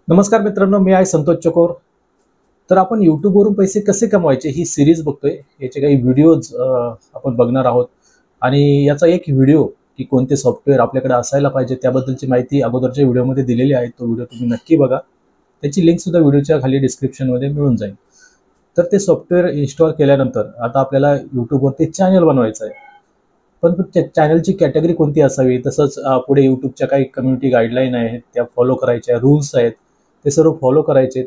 नमस्कार मित्रांनो, मी आहे संतोष चकोर. तर आपण यूट्यूबवरून पैसे कसे कमवायचे ही सिरीज बघतोय. याचे काही व्हिडिओज आपण बघणार आहोत आणि याचा एक व्हिडिओ की कोणते सॉफ्टवेअर आपल्याकडे असायला पाहिजे त्याबद्दलची माहिती अगोदरच्या व्हिडिओमध्ये दिलेली आहे. तो व्हिडिओ तुम्ही नक्की बघा. त्याची लिंक सुद्धा व्हिडिओच्या खाली डिस्क्रिप्शनमध्ये मिळून जाईल. तर ते सॉफ्टवेअर इन्स्टॉल केल्यानंतर आता आपल्याला यूट्यूबवरती चॅनल बनवायचं आहे. पण चॅनलची कॅटेगरी कोणती असावी, तसंच पुढे यूट्यूबच्या काही कम्युनिटी गाईडलाईन आहेत त्या फॉलो करायच्या, रूल्स आहेत ते सर्व फॉलो करायचे.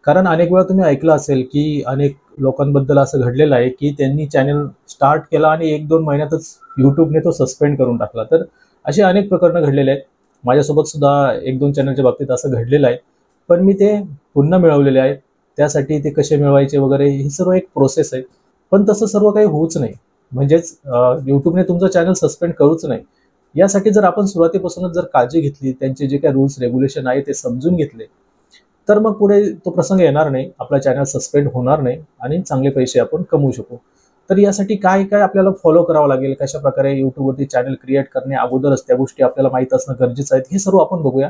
कारण अनेक वेळा तुम्ही ऐकलं असेल की अनेक लोकांबद्दल असं घडलेलं आहे की त्यांनी चॅनल स्टार्ट केला आणि 1-2 महिन्यातच यूट्यूबने तो सस्पेंड करून टाकला. तर असे अनेक प्रकरणं घडलेले आहेत. माझ्यासोबत सुद्धा 1-2 चॅनलच्या बाबतीत असं घडलेलं आहे. पण मी ते पुन्हा मिळवलेले आहेत. त्यासाठी ते कसे मिळवायचे वगैरे ही सर्व एक प्रोसेस आहे. पण तसं सर्व काही होऊच नाही. म्हणजेच यूट्यूबने तुमचं चॅनल सस्पेंड करूच नाही. यासाठी जर आपण सुरुवातीपासूनच जर काळजी घेतली, त्यांचे जे काही रूल्स रेग्युलेशन आहे ते समजून घेतले, तर मग पुढे तो प्रसंग येणार नाही, आपला चॅनल सस्पेंड होणार नाही आणि चांगले पैसे आपण कमवू शकू. तर यासाठी काय काय आपल्याला फॉलो करावं लागेल, कशा प्रकारे यूट्यूबवरती चॅनल क्रिएट करणे अगोदरच त्या गोष्टी आपल्याला माहीत असणं गरजेचं आहे, हे सर्व आपण बघूया.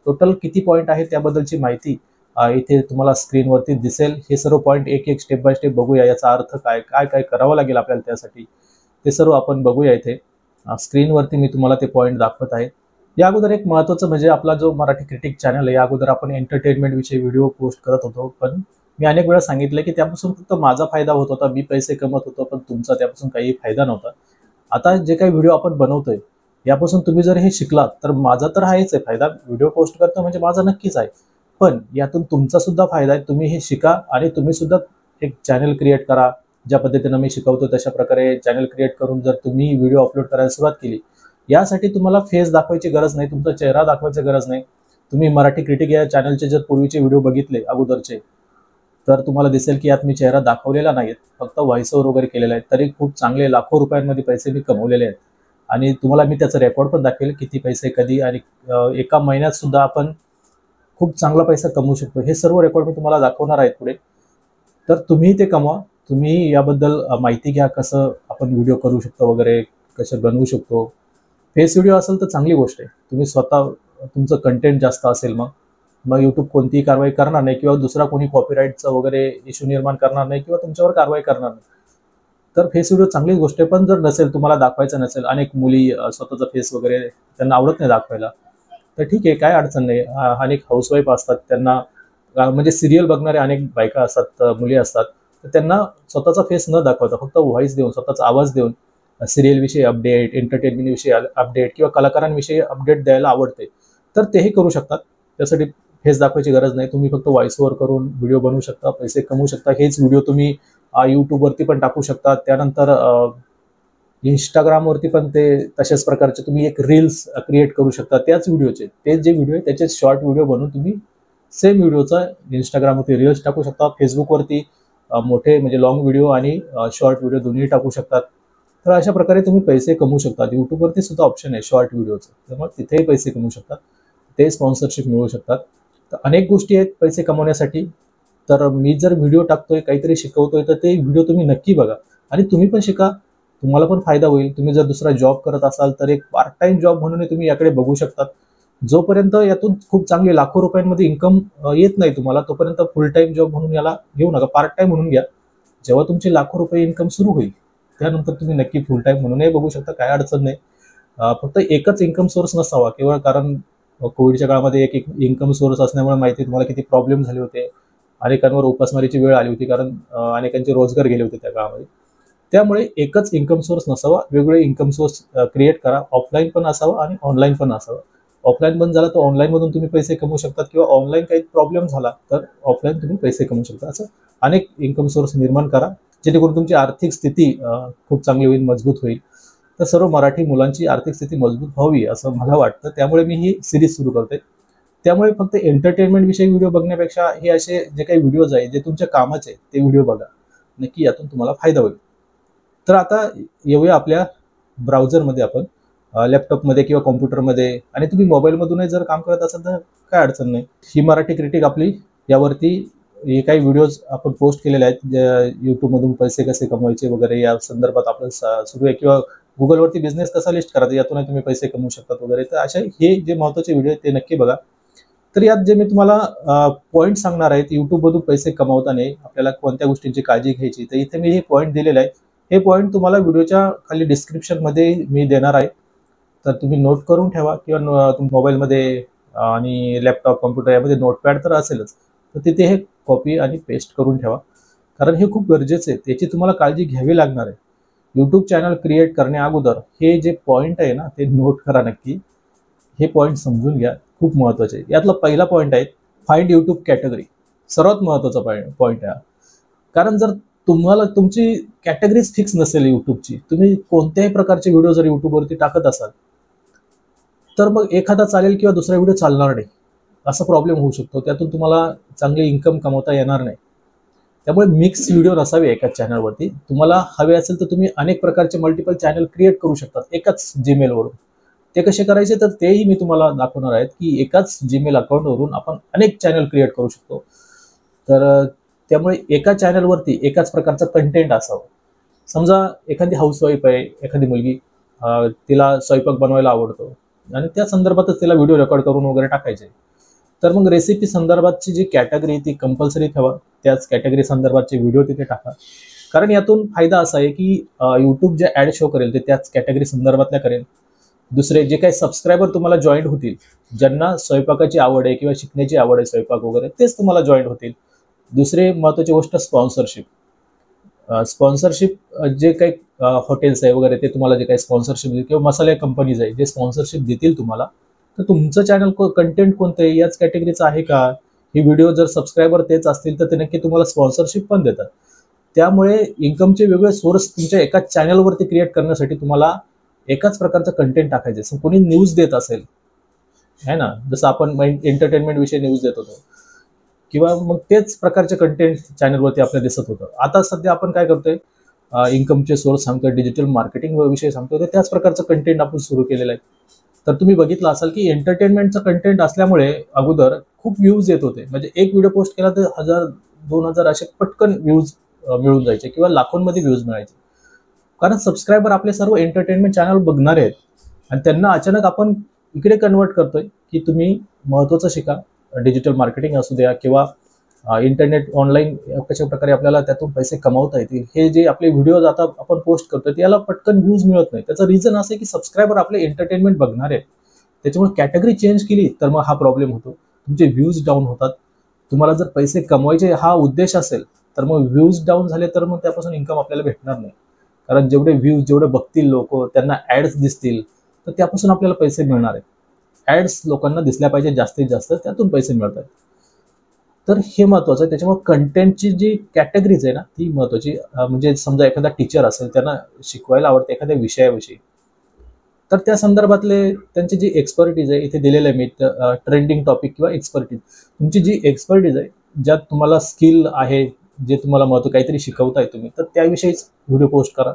टोटल किती पॉईंट आहेत त्याबद्दलची माहिती इथे तुम्हाला स्क्रीनवरती दिसेल. हे सर्व पॉईंट एक एक स्टेप बाय स्टेप बघूया. याचा अर्थ काय, काय काय करावं लागेल आपल्याला त्यासाठी, ते सर्व आपण बघूया. इथे स्क्रीनवरती मी तुम्हाला ते पॉईंट दाखवत आहे. या अगोदर एक महत्त्वाचं म्हणजे आपला जो मराठी क्रिटिक चॅनल आहे, या अगोदर आपण एंटरटेनमेंट विषयी व्हिडिओ पोस्ट करत होतो. पण मी अनेक वेळा सांगितलं की त्यापासून फक्त माझा फायदा होत होता, मी पैसे कमवत होतो, पण तुमचा त्यापासून काही फायदा नव्हता. आता जे काही व्हिडिओ आपण बनवतोय यापासून तुम्ही जर हे शिकलात तर माझा तर आहेच आहे फायदा. व्हिडिओ पोस्ट करतो म्हणजे माझा नक्कीच आहे, पण यातून तुमचा सुद्धा फायदा आहे. तुम्ही हे शिका आणि तुम्ही सुद्धा एक चॅनल क्रिएट करा. ज्या पद्धतीनं मी शिकवतो तशा प्रकारे चॅनल क्रिएट करून जर तुम्ही व्हिडिओ अपलोड करायला सुरुवात केली, यासाठी तुम्हाला फेस दाखवायची गरज नाही, तुमचा चेहरा दाखवायची गरज नाही. तुम्ही मराठी क्रिटिक या चॅनलचे जर पूर्वीचे व्हिडिओ बघितले अगोदरचे, तर तुम्हाला दिसेल की यात मी चेहरा दाखवलेला नाहीत, फक्त व्हॉइस ओव्हर वगैरे केलेला आहे. तरी खूप चांगले लाखो रुपयांमध्ये पैसे मी कमवलेले आहेत आणि तुम्हाला मी त्याचा रेकॉर्ड पण दाखवेल, किती पैसे कधी आणि एका महिन्यात सुद्धा आपण खूप चांगला पैसा कमवू शकतो. हे सर्व रेकॉर्ड मी तुम्हाला दाखवणार आहे पुढे. तर तुम्ही ते कमवा. तुम्ही याबद्दल माहिती घ्या, कसं आपण व्हिडिओ करू शकतो वगैरे, कसं बनवू शकतो. फेस व्हिडिओ असेल तर चांगली गोष्ट आहे. तुम्ही स्वतः तुमचं कंटेंट जास्त असेल मग मग यूट्यूब कोणतीही कारवाई करणार नाही किंवा दुसरा कोणी कॉपीराईटचा वगैरे इश्यू निर्माण करणार नाही किंवा तुमच्यावर कारवाई करणार नाही. तर फेस व्हिडिओ चांगलीच गोष्ट आहे. पण जर नसेल, तुम्हाला दाखवायचं नसेल, अनेक मुली स्वतःचा फेस वगैरे त्यांना आवडत नाही दाखवायला, तर ठीक आहे, काय अडचण नाही. अनेक हाऊसवाईफ असतात, त्यांना म्हणजे सिरियल बघणारे अनेक बायका असतात, मुली असतात, तर त्यांना स्वतःचा फेस न दाखवता फक्त व्हॉइस देऊन, स्वतःचा आवाज देऊन सिरियलविषयी अपडेट, एंटरटेनमेंटविषयी अपडेट किंवा कलाकारांविषयी अपडेट द्यायला आवडते, तर तेही करू शकतात. त्यासाठी फेस दाखवायची गरज नाही. तुम्ही फक्त व्हॉइस ओव्हर करून व्हिडिओ बनवू शकता, पैसे कमवू शकता. हेच व्हिडिओ तुम्ही यूट्यूबवरती पण टाकू शकता. त्यानंतर इंस्टाग्रामवरती पण ते तशाच प्रकारचे तुम्ही एक रील्स क्रिएट करू शकता. त्याच व्हिडिओचे, तेच जे व्हिडिओ आहे त्याचे शॉर्ट व्हिडिओ बनवून तुम्ही सेम व्हिडिओचा इंस्टाग्रामवरती रील्स टाकू शकता. फेसबुकवरती मोठे म्हणजे लॉंग व्हिडिओ आणि शॉर्ट व्हिडिओ दोन्ही टाकू शकतात. तर अशा प्रकारे तुम्ही पैसे कमवू शकता. यूट्यूबवरती सुद्धा ऑप्शन आहे शॉर्ट व्हिडिओचं, त्यामुळे तिथेही पैसे कमवू शकतात, ते स्पॉन्सरशिप मिळवू शकतात. तर अनेक गोष्टी आहेत पैसे कमवण्यासाठी. तर मी जर व्हिडिओ टाकतोय, काहीतरी शिकवतोय, तर ते व्हिडिओ तुम्ही नक्की बघा आणि तुम्ही पण शिका. तुम्हाला पण फायदा होईल. तुम्ही जर दुसरा जॉब करत असाल तर एक पार्ट टाइम जॉब म्हणून तुम्ही याकडे बघू शकतात. जोपर्यंत यातून खूप चांगले लाखो रुपयांमध्ये इन्कम येत नाही तुम्हाला, तोपर्यंत फुल टाइम जॉब म्हणून याला घेऊ नका, पार्ट टाइम म्हणून घ्या. जेव्हा तुमचे लाखो रुपये इन्कम सुरू होईल त्यानंतर तुम्ही नक्की फुल टाइम म्हणूनही बघू शकता, काय अडचण नाही. फक्त एकच इन्कम सोर्स नसावा केवळ. कारण कोविडच्या काळामध्ये एक इन्कम सोर्स असल्यामुळे माहिती तुम्हाला किती प्रॉब्लेम झाले होते. अनेकांवर उपासमारीची वेळ आली होती, कारण अनेकांचे रोजगार गेले होते त्या काळामध्ये. त्यामुळे एकच इन्कम सोर्स नसावा, वेगवेगळे इन्कम सोर्स क्रिएट करा. ऑफलाईन पण असावा आणि ऑनलाईन पण असावं. ऑफलाईन बंद झाला तर ऑनलाईनमधून तुम्ही पैसे कमवू शकतात किंवा ऑनलाईन काही प्रॉब्लेम झाला तर ऑफलाईन तुम्ही पैसे कमवू शकता. असं अनेक इन्कम सोर्स निर्माण करा, जेणेकरून तुमची आर्थिक स्थिती खूप चांगली होईल, मजबूत होईल. तर सर्व मराठी मुलांची आर्थिक स्थिती मजबूत व्हावी असं मला वाटतं. त्यामुळे मी ही सिरीज सुरू करते. त्यामुळे फक्त एंटरटेनमेंट विषयी व्हिडिओ बघण्यापेक्षा हे असे जे काही व्हिडिओज आहेत जे तुमच्या कामाचे आहेत ते व्हिडिओ बघा. नक्की यातून तुम्हाला फायदा होईल. तर आता येऊया आपल्या ब्राउझरमध्ये. आपण लॅपटॉपमध्ये किंवा कॉम्प्युटरमध्ये आणि तुम्ही मोबाईलमधूनही जर काम करत असाल तर काय अडचण नाही. ही मराठी क्रिटिक आपली, यावरती हे काही व्हिडिओज आपण पोस्ट केलेले आहेत. यूट्यूबमधून पैसे कसे कमवायचे वगैरे या संदर्भात आपलं सुरू आहे, किंवा गुगलवरती बिझनेस कसा लिस्ट करायचा यातूनही तुम्ही पैसे कमवू शकतात वगैरे. तर अशा हे जे महत्त्वाचे व्हिडिओ आहेत ते नक्की बघा. तर यात जे मी तुम्हाला पॉईंट सांगणार आहे, यूट्यूबमधून पैसे कमावताना आपल्याला कोणत्या गोष्टींची काळजी घ्यायची, तर इथे मी हे पॉईंट दिलेले आहे. हे पॉईंट तुम्हाला व्हिडिओच्या खाली डिस्क्रिप्शनमध्ये मी देणार आहे. तर तुम्ही नोट करून ठेवा किंवा तुमच्या मोबाईलमध्ये आणि लॅपटॉप, कॉम्प्युटर यामध्ये नोटपॅड तर असेलच, तर तिथे हे कॉपी आणि पेस्ट करून ठेवा. कारण हे खूप गरजेचं आहे, त्याची तुम्हाला काळजी घ्यावी लागणार आहे. यूट्यूब चॅनल क्रिएट करण्या अगोदर हे जे पॉईंट आहे ना, ते नोट करा नक्की. हे पॉईंट समजून घ्या, खूप महत्त्वाचे आहे. यातला पहिला पॉईंट आहे फाइंड यूट्यूब कॅटेगरी. सर्वात महत्त्वाचा पॉईंट आहे. कारण जर तुम्हाला तुमची कॅटेगरीज फिक्स नसेल यूट्यूबची, तुम्ही कोणत्याही प्रकारचे व्हिडिओ जर यूट्यूबवरती टाकत असाल, तर मग एखादा चालेल किंवा दुसरा व्हिडिओ चालणार नाही, असा प्रॉब्लेम होऊ शकतो. त्यातून तुम्हाला चांगले इन्कम कमवता येणार नाही. त्यामुळे मिक्स व्हिडिओ नसावे एकाच चॅनलवरती. तुम्हाला हवे असेल तर तुम्ही अनेक प्रकारचे मल्टिपल चॅनल क्रिएट करू शकतात एकाच जीमेलवरून. ते कसे करायचे तर तेही मी तुम्हाला दाखवणार आहेत, की एकाच जीमेल अकाउंटवरून आपण अनेक चॅनल क्रिएट करू शकतो. तर त्यामुळे एका चॅनलवरती एकाच प्रकारचा कंटेंट असावं. समजा एखादी हाऊसवाईफ आहे, एखादी मुलगी, तिला स्वयंपाक बनवायला आवडतो आणि त्या संदर्भातच तिला व्हिडिओ रेकॉर्ड करून वगैरे टाकायचे. तर मग रेसिपी संदर्भातची जी कॅटेगरी ती कंपल्सरी ठेवा. त्याच कॅटेगरी संदर्भातचे व्हिडिओ तिथे टाका. कारण यातून फायदा असा आहे की यूट्यूब जे ॲड शो करेल ते त्याच कॅटेगरी संदर्भातल्या करेल. दुसरे जे काही सबस्क्रायबर तुम्हाला जॉईंट होतील, ज्यांना स्वयंपाकाची आवड आहे किंवा शिकण्याची आवड आहे स्वयंपाक वगैरे, तेच तुम्हाला जॉईंट होतील. दुसरे महत्त्वाची गोष्ट स्पॉन्सरशिप. स्पॉन्सरशिप जे काही हॉटेल्स आहे वगैरे, ते तुम्हाला जे काही स्पॉन्सरशिप देतील किंवा मसाले कंपनीज आहे जे स्पॉन्सरशिप देतील तुम्हाला, तर तुमचं चॅनल कंटेंट कोणतं आहे, याच कॅटेगरीचं आहे का, ही व्हिडिओ जर सबस्क्रायबर तेच असतील तर ते नक्की तुम्हाला स्पॉन्सरशिप पण देतात. त्यामुळे इन्कमचे वेगळे सोर्स तुमच्या एकाच चॅनलवरती क्रिएट करण्यासाठी तुम्हाला एकाच प्रकारचं कंटेंट टाकायचं आहे. कोणी न्यूज देत असेल, आहे ना, जसं आपण एंटरटेनमेंट विषयी न्यूज देत होतो, किंवा मग तेच प्रकारचे कंटेंट चॅनलवरती आपल्याला दिसत होतं. आता सध्या आपण काय करतोय, इन्कमचे सोर्स सांगतोय, डिजिटल मार्केटिंग विषयी सांगतोय, तर त्याच प्रकारचं कंटेंट आपण सुरू केलेलं आहे. तर तुम्ही बघितलं असाल की एंटरटेनमेंटचं कंटेंट असल्यामुळे अगोदर खूप व्ह्यूज येत होते. म्हणजे एक व्हिडिओ पोस्ट केला तर 1000, 2000 असे पटकन व्ह्यूज मिळून जायचे किंवा लाखोंमध्ये व्ह्यूज मिळायचे. कारण सबस्क्रायबर आपले सर्व एंटरटेनमेंट चॅनल बघणारे आहेत आणि त्यांना अचानक आपण इकडे कन्वर्ट करतोय की तुम्ही महत्त्वाचं शिका. डिजिटल मार्केटिंग असू द्या किंवा इंटरनेट ऑनलाईन कशा प्रकारे आपल्याला त्यातून पैसे कमावता येतील. हे जे आपले व्हिडिओज आता आपण पोस्ट करतोय याला पटकन व्ह्यूज मिळत नाही. त्याचं रिझन असं आहे की सबस्क्रायबर आपले एंटरटेनमेंट बघणार आहेत. त्याच्यामुळे कॅटेगरी चेंज केली तर मग हा प्रॉब्लेम होतो. तुमचे व्ह्यूज डाऊन होतात. तुम्हाला जर पैसे कमवायचे हा उद्देश असेल तर मग व्ह्यूज डाऊन झाले तर मग त्यापासून इन्कम आपल्याला भेटणार नाही. कारण जेवढे व्ह्यूज, जेवढे बघतील लोक, त्यांना ॲड्स दिसतील तर त्यापासून आपल्याला पैसे मिळणार आहेत. ॲड्स लोकांना दिसल्या पाहिजे जास्तीत जास्त, त्यातून पैसे मिळत आहेत. तर हे महत्त्वाचं आहे. त्याच्यामुळे कंटेंटची जी कॅटेगरीज आहे ना ती महत्त्वाची. म्हणजे समजा एखादा टीचर असेल, त्यांना शिकवायला आवडते एखाद्या विषयाविषयी, तर त्या संदर्भातले त्यांची जी एक्सपर्टीज आहे इथे दिलेलं आहे मी, ट्रेंडिंग टॉपिक किंवा एक्सपर्टीज. तुमची जी एक्सपर्टीज आहे, ज्यात तुम्हाला स्किल आहे, जे तुम्हाला महत्त्व काहीतरी शिकवताय तुम्ही, तर त्याविषयीच व्हिडिओ पोस्ट करा.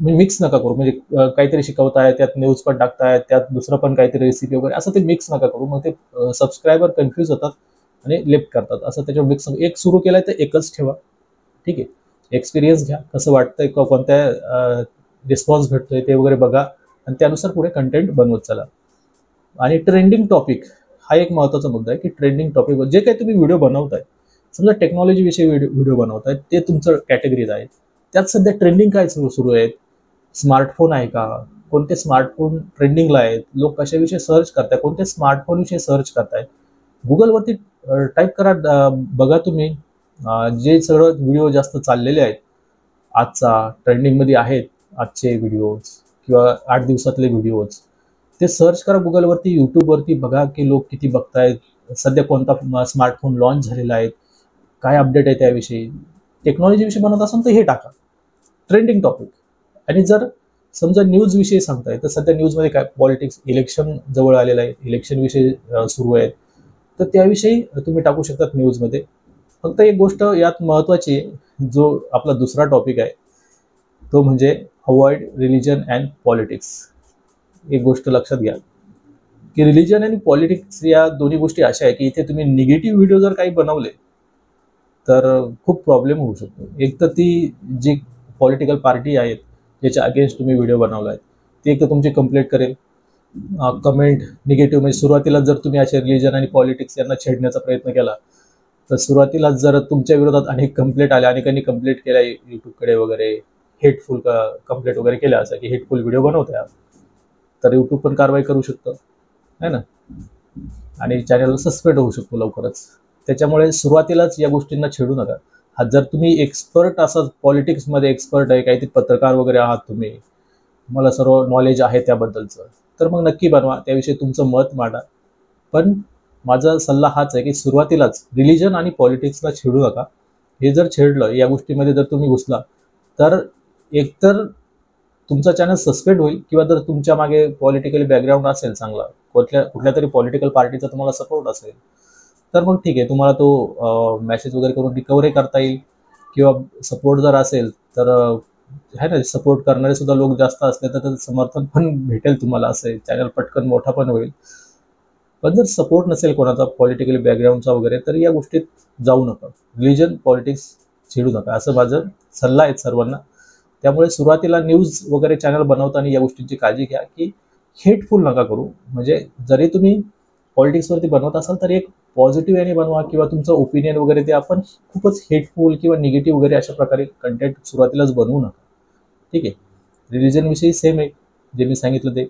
मिक्स नका करू. म्हणजे काहीतरी शिकवताय, त्यात न्यूज पण टाकताय, त्यात दुसरं पण काहीतरी रेसिपी वगैरे, असं ते मिक्स नका करू. मग ते सबस्क्रायबर कन्फ्यूज होतात आणि लेफ्ट करतात. असं त्याच्यावर मिक्स. एक सुरू केलाय तर एकच ठेवा. ठीक आहे. एक्सपिरियन्स घ्या, कसं वाटतंय, कोणत्या रिस्पॉन्स भेटतोय ते वगैरे बघा आणि त्यानुसार पुढे कंटेंट बनवत चला. आणि ट्रेंडिंग टॉपिक हा एक महत्त्वाचा मुद्दा आहे की ट्रेंडिंग टॉपिक जे काही तुम्ही व्हिडिओ बनवताय, समजा टेक्नॉलॉजीविषयी व्हिडिओ बनवताय, ते तुमचं कॅटेगरीज आहे. त्यात सध्या ट्रेंडिंग काय सुरू आहेत, स्मार्टफोन आहे का, कोणते स्मार्टफोन ट्रेंडिंगला आहेत, लोक कशाविषयी सर्च करताय, कोणते स्मार्टफोनविषयी सर्च करताय, गुगलवरती टाईप करा. बघा तुम्ही जे सगळं व्हिडिओ जास्त चाललेले आहेत, आजचा ट्रेंडिंगमध्ये आहेत आजचे व्हिडिओज किंवा 8 दिवसातले व्हिडिओज, ते सर्च करा गुगलवरती, यूट्यूबवरती. बघा की लोक किती बघतायत, सध्या कोणता स्मार्टफोन लॉन्च झालेला आहे, काय अपडेट आहे त्याविषयी. टेक्नॉलॉजीविषयी बनवत असाल तर हे टाका, ट्रेंडिंग टॉपिक. आणि जर समजा न्यूजविषयी सांगताय तर सध्या न्यूजमध्ये काय, पॉलिटिक्स, इलेक्शन जवळ आलेलं आहे, इलेक्शनविषयी सुरू आहेत, तर त्याविषयी तुम्ही टाकू शकतात न्यूजमध्ये. फक्त एक गोष्ट यात महत्त्वाची आहे, जो आपला दुसरा टॉपिक आहे तो म्हणजे अवॉइड रिलिजन अँड पॉलिटिक्स. एक गोष्ट लक्षात घ्या की रिलिजन आणि पॉलिटिक्स या दोन्ही गोष्टी अशा आहे की इथे तुम्ही निगेटिव्ह व्हिडिओ जर काही बनवले तर खूप प्रॉब्लेम होऊ शकतो. एक तर ती जी पॉलिटिकल पार्टी आहेत ज्याच्या अगेन्स्ट तुम्ही व्हिडिओ बनवला आहे, ती एक तर तुमची कंप्लेंट करेल. कमेंट निगेटिव्ह, म्हणजे सुरुवातीला जर तुम्ही असे रिलिजन आणि पॉलिटिक्स यांना छेडण्याचा प्रयत्न केला तर सुरुवातीलाच जर तुमच्या विरोधात अनेक कंप्लेंट आल्या, अनेकांनी कंप्लेंट केल्या यूट्यूबकडे वगैरे, हेटफुल कंप्लेंट वगैरे केल्या असं की हेटफुल व्हिडिओ बनवताय, तर यूट्यूब पण कारवाई करू शकतं, है ना, आणि चॅनल सस्पेंड होऊ शकतो लवकरच. त्याच्यामुळे सुरुवातीलाच या गोष्टींना छेडू नका. हा जर तुम्ही एक्सपर्ट असाल, पॉलिटिक्समध्ये एक्सपर्ट आहे, काहीतरी पत्रकार वगैरे आहात तुम्ही, तुम्हाला सर्व नॉलेज आहे त्याबद्दलचं, तर मग नक्की बनवा, त्याविषयी तुमचं मत मांडा. पण माझा सल्ला हाच आहे की सुरुवातीलाच रिलिजन आणि पॉलिटिक्सला छेडू नका. हे जर छेडलं, या गोष्टीमध्ये जर तुम्ही घुसला, तर एकतर तुमचा चॅनल सस्पेंड होईल, किंवा जर तुमच्या मागे पॉलिटिकल बॅकग्राऊंड असेल चांगला, कुठल्या तरी पॉलिटिकल पार्टीचा तुम्हाला सपोर्ट असेल, तर मग ठीक आहे, तुम्हाला तो मेसेज वगैरे करून रिकव्हरी करता येईल. किंवा सपोर्ट जर असेल तर है ना, सपोर्ट करणारे सुद्धा लोक जास्त असले तर त्याचं समर्थन पण भेटेल तुम्हाला, असं चॅनल पटकन मोठा पण होईल. पण जर सपोर्ट नसेल कोणाचा पॉलिटिकल बॅकग्राऊंडचा वगैरे, तर या गोष्टीत जाऊ नका. रिलिजन पॉलिटिक्स छेडू नका, असं माझं सल्ला आहे सर्वांना. त्यामुळे सुरुवातीला न्यूज वगैरे चॅनल बनवताना या गोष्टींची काळजी घ्या की हेटफुल नका करू. म्हणजे जरी तुम्ही पॉलिटिक्सवरती बनवत असाल तर एक पॉझिटिव्ह याने बनवा, किंवा तुमचं ओपिनियन वगैरे ते आपण खूपच हेटफुल किंवा निगेटिव्ह वगैरे अशा प्रकारे कंटेंट सुरुवातीलाच बनवू नका. ठीक आहे. रिलिजनविषयी सेम आहे जे मी सांगितलं ते.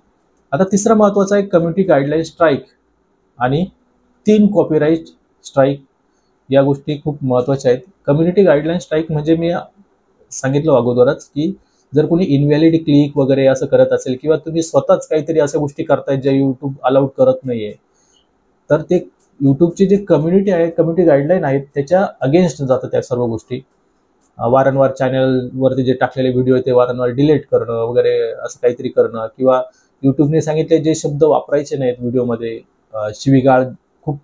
आता तिसरा महत्त्वाचा आहे कम्युनिटी गाईडलाईन स्ट्राईक आणि 3 कॉपीराईट स्ट्राईक. या गोष्टी खूप महत्त्वाच्या आहेत. कम्युनिटी गाईडलाईन स्ट्राईक म्हणजे मी सांगितलं अगोदरच की जर कोणी इनव्हॅलिड क्लिक वगैरे असं करत असेल, किंवा तुम्ही स्वतःच काहीतरी अशा गोष्टी करतायत ज्या यूट्यूब अलाउड करत नाहीये, तर ते यूट्यूबची जी कम्युनिटी आहे, कम्युनिटी गाईडलाईन आहेत, त्याच्या अगेन्स्ट जातं त्या सर्व गोष्टी. वारंवार चॅनलवरती जे टाकलेले व्हिडिओ आहे ते वारंवार डिलीट करणं वगैरे असं काहीतरी करणं, किंवा यूट्यूबने सांगितले जे शब्द वापरायचे नाहीत व्हिडिओमध्ये, शिवीगाळ खूप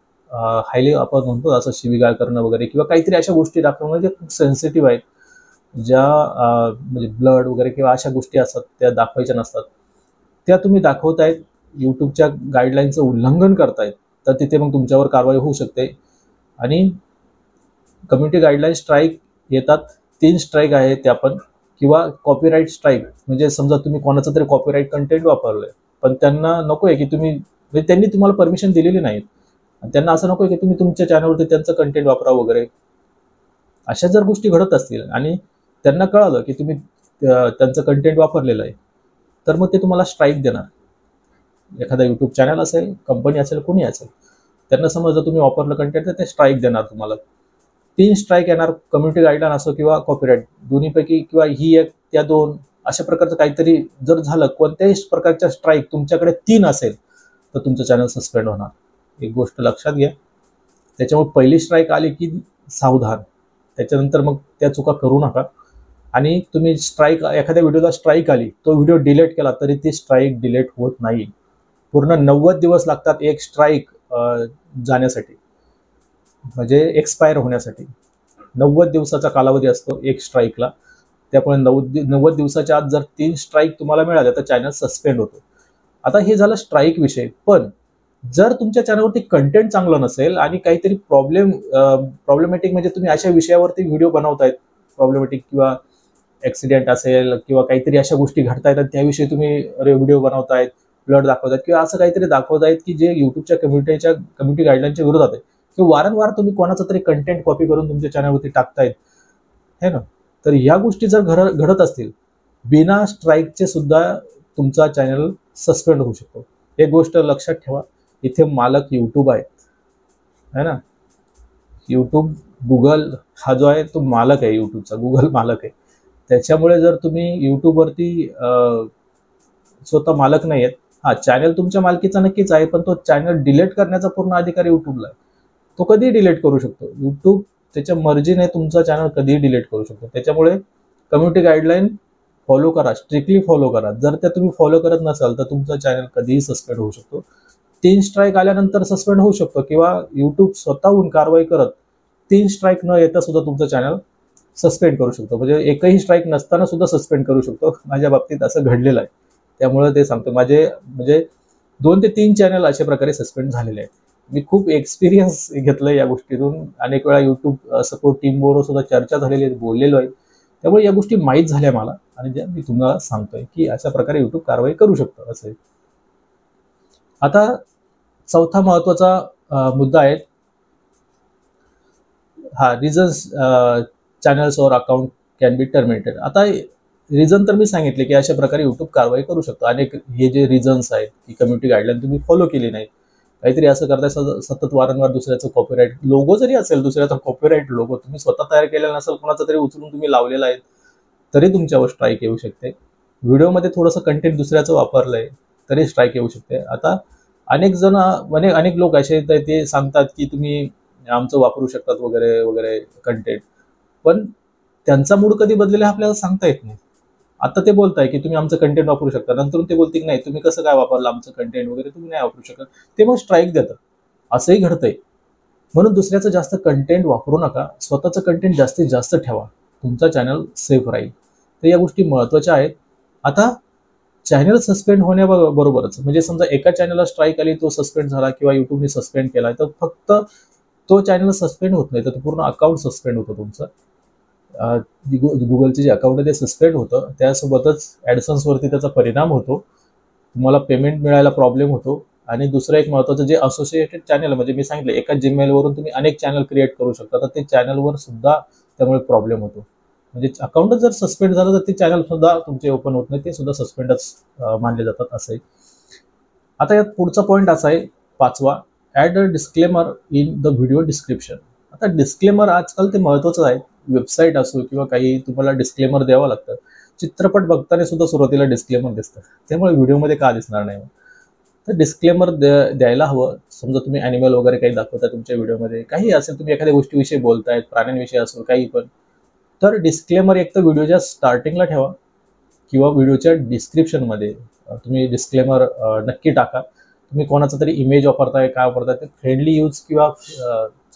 हायली आपण म्हणतो असं शिवीगाळ करणं वगैरे, किंवा काहीतरी अशा गोष्टी दाखवणं जे खूप सेन्सिटिव्ह आहेत, ज्या म्हणजे ब्लड वगैरे किंवा अशा गोष्टी असतात त्या दाखवायच्या नसतात, त्या तुम्ही दाखवतायत, यूट्यूबच्या गाईडलाईनचं उल्लंघन करतायत, तर तिथे मग तुमच्यावर कारवाई होऊ शकते. आणि कम्युनिटी गाईडलाईन स्ट्राईक येतात, 3 स्ट्राईक आहेत त्या पण, किंवा कॉपीराईट स्ट्राईक. म्हणजे समजा तुम्ही कोणाचं तरी कॉपीराईट कंटेंट वापरलंय, पण त्यांना नको आहे की तुम्ही, म्हणजे त्यांनी तुम्हाला परमिशन दिलेली नाही, त्यांना असं नको आहे की तुम्ही तुमच्या चॅनलवरती त्यांचं कंटेंट वापरा वगैरे. अशा जर गोष्टी घडत असतील आणि त्यांना कळालं की तुम्ही त्यांचं कंटेंट वापरलेलं आहे, तर मग ते तुम्हाला स्ट्राईक देणार. एखादा यूट्यूब चॅनल असेल, कंपनी असेल, कोणी असेल, त्यांना समजलं तुम्ही वापरलं कंटेंट तर ते स्ट्राईक देणार तुम्हाला. 3 स्ट्राईक येणार, कम्युनिटी गाईडलाईन असो किंवा कॉपीराईट, दोन्हीपैकी, किंवा ही एक त्या 2 अशा प्रकारचं काहीतरी जर झालं, कोणत्याही प्रकारच्या स्ट्राईक तुमच्याकडे 3 असेल तर तुमचं चॅनल सस्पेंड होणार. एक गोष्ट लक्षात घ्या. त्याच्यामुळे पहिली स्ट्राईक आली की सावधान, त्याच्यानंतर मग त्या चुका करू नका. आणि तुम्ही स्ट्राईक, एखाद्या व्हिडिओला स्ट्राईक आली, तो व्हिडिओ डिलीट केला तरी ती स्ट्राईक डिलीट होत नाही. पूर्ण 90 दिवस लागतात एक स्ट्राईक जाण्यासाठी, म्हणजे एक्सपायर होण्यासाठी. 90 दिवसाचा कालावधी असतो एक स्ट्राईकला. त्यामुळे 90 दिवसाच्या आत जर 3 स्ट्राईक तुम्हाला मिळाल्या तर चॅनल सस्पेंड होतो. आता हे झालं स्ट्राईक विषय. पण जर तुमच्या चॅनलवरती कंटेंट चांगलं नसेल आणि काहीतरी प्रॉब्लेमॅटिक, म्हणजे तुम्ही अशा विषयावरती व्हिडिओ बनवतायत प्रॉब्लेमॅटिक, किंवा ॲक्सिडेंट असेल किंवा काहीतरी अशा गोष्टी घडतायत आणि त्याविषयी तुम्ही व्हिडिओ बनवतायत, ब्लड दाखवतायत किंवा असं काहीतरी दाखवतायत की जे यूट्यूबच्या कम्युनिटी गाईडलाईनच्या विरोधात आहे, किंवा वारंवार तुम्ही कोणाचं तरी कंटेंट कॉपी करून तुमच्या चॅनलवरती टाकतायत, है ना, तर या गोष्टी जर घडत असतील, बिना स्ट्राईकचे सुद्धा तुमचा चॅनल सस्पेंड होऊ शकतो. एक गोष्ट लक्षात ठेवा, इथे मालक यूट्यूब आहे, है ना. यूट्यूब, गुगल हा जो आहे तो मालक आहे यूट्यूबचा, गुगल मालक आहे. त्याच्यामुळे जर तुम्ही यूट्यूबवरती स्वतः मालक नाही आहेत, हा चॅनल तुमच्या मालकीचा नक्कीच आहे, पण तो चॅनल डिलीट करण्याचा पूर्ण अधिकार यूट्यूबला आहे. तो कधीही डिलीट करू शकतो. यूट्यूब त्याच्या मर्जीने तुमचा चॅनल कधीही डिलीट करू शकतो. त्याच्यामुळे कम्युनिटी गाईडलाईन फॉलो करा, स्ट्रिक्टली फॉलो करा. जर त्या तुम्ही फॉलो करत नसाल तर तुमचा चॅनल कधीही सस्पेंड होऊ शकतो. 3 स्ट्राईक आल्यानंतर सस्पेंड होऊ शकतो, किंवा यूट्यूब स्वतःहून कारवाई करत 3 स्ट्राईक न येता सुद्धा तुमचं चॅनल सस्पेंड करू शकतो. म्हणजे एकही स्ट्राईक नसताना सुद्धा सस्पेंड करू शकतो. माझ्या बाबतीत असं घडलेलं आहे, त्यामुळे ते सांगतो. माझे म्हणजे 2 ते 3 चॅनल अशा प्रकारे सस्पेंड झालेले आहेत. मी खूप एक्सपिरियन्स घेतलं या गोष्टीतून. अनेक वेळा यूट्यूब सपोर्ट टीमबरोबर सुद्धा चर्चा झालेली आहे, बोललेलो आहे. त्यामुळे या गोष्टी माहीत झाल्या मला, आणि ज्या मी तुम्हाला सांगतोय की अशा प्रकारे यूट्यूब कारवाई करू शकतं असं. आता चौथा महत्वाचा मुद्दा आहे हा रिझन्स चॅनल्स और अकाउंट कॅन बी टर्मिनेटेड. आता रिझन तर मी सांगितले की अशा प्रकारे युट्यूब कारवाई करू शकतो. अनेक हे जे रिझन्स आहेत की कम्युनिटी गाईडलाईन तुम्ही फॉलो केली नाही, काहीतरी असं करताय सतत वारंवार दुसऱ्याचं कॉपीराईट लोगो जरी असेल, दुसऱ्याचा कॉपीराईट लोगो तुम्ही स्वतः तयार केलेला नसेल, कोणाचा तरी उचलून तुम्ही लावलेला आहे, तरी तुमच्यावर स्ट्राईक येऊ शकते. व्हिडिओमध्ये थोडंसं कंटेंट दुसऱ्याचं वापरलंय तरी स्ट्राईक येऊ शकते. आता अनेक जण अनेक लोक असे आहेत ते सांगतात की तुम्ही आमचं वापरू शकतात वगैरे वगैरे कंटेंट, पण त्यांचा मूड कधी बदलेला आपल्याला सांगता येत नाही. आता ते बोलताय की तुम्ही आमचं कंटेंट वापरू शकता, नंतर ते बोलते की नाही तुम्ही कसं काय वापरलं आमचं कंटेंट वगैरे, तुम्ही नाही वापरू शकत, ते मग स्ट्राईक देतात. असंही घडतंय. म्हणून दुसऱ्याचं जास्त कंटेंट वापरू नका, स्वतःचं कंटेंट जास्तीत जास्त ठेवा, तुमचा चॅनल सेफ राहील. तर या गोष्टी महत्त्वाच्या आहेत. आता चॅनल सस्पेंड होण्याबरोबरच म्हणजे समजा एका चॅनलला स्ट्राईक आली, तो सस्पेंड झाला किंवा युट्यूबने सस्पेंड केला, तर फक्त तो चॅनल सस्पेंड होत नाही, तर पूर्ण अकाउंट सस्पेंड होतं तुमचं. गुगलचे जे अकाउंट आहे ते सस्पेंड होतं. त्यासोबतच ॲडसन्सवरती त्याचा परिणाम होतो, तुम्हाला पेमेंट मिळायला प्रॉब्लेम होतो. आणि दुसरं एक महत्त्वाचं जे असोसिएटेड चॅनल, म्हणजे मी सांगितलं एका जीमेलवरून तुम्ही अनेक चॅनल क्रिएट करू शकता, तर ते चॅनलवर सुद्धा त्यामुळे प्रॉब्लेम होतो. म्हणजे अकाउंटच जर सस्पेंड झालं तर ते चॅनल सुद्धा तुमचे ओपन होत नाही, ते सुद्धा सस्पेंडच मानले जातात. असं आहे. आता यात पुढचा पॉईंट असा आहे 5वा, add a disclaimer in the video description. आता डिस्क्लेमर आजकाल ते महत्त्वाचं आहे. वेबसाईट असो किंवा काही तुम्हाला डिस्क्लेमर द्यावं लागतं. चित्रपट बघताना सुद्धा सुरुवातीला डिस्क्लेमर दिसतं, त्यामुळे व्हिडिओमध्ये का दिसणार नाही? तर डिस्क्लेमर द्यायला हवं. समजा तुम्ही ॲनिमल वगैरे काही दाखवताय तुमच्या व्हिडिओमध्ये, काही असेल, तुम्ही एखाद्या गोष्टीविषयी बोलतायत, प्राण्यांविषयी असो काही पण, तर डिस्क्लेमर एक तर व्हिडिओच्या स्टार्टिंगला ठेवा किंवा व्हिडिओच्या डिस्क्रिप्शनमध्ये तुम्ही डिस्क्लेमर नक्की टाका. तुम्ही कोणाचा तरी इमेज वापरताय, काय वापरताय, ते फ्रेंडली यूज किंवा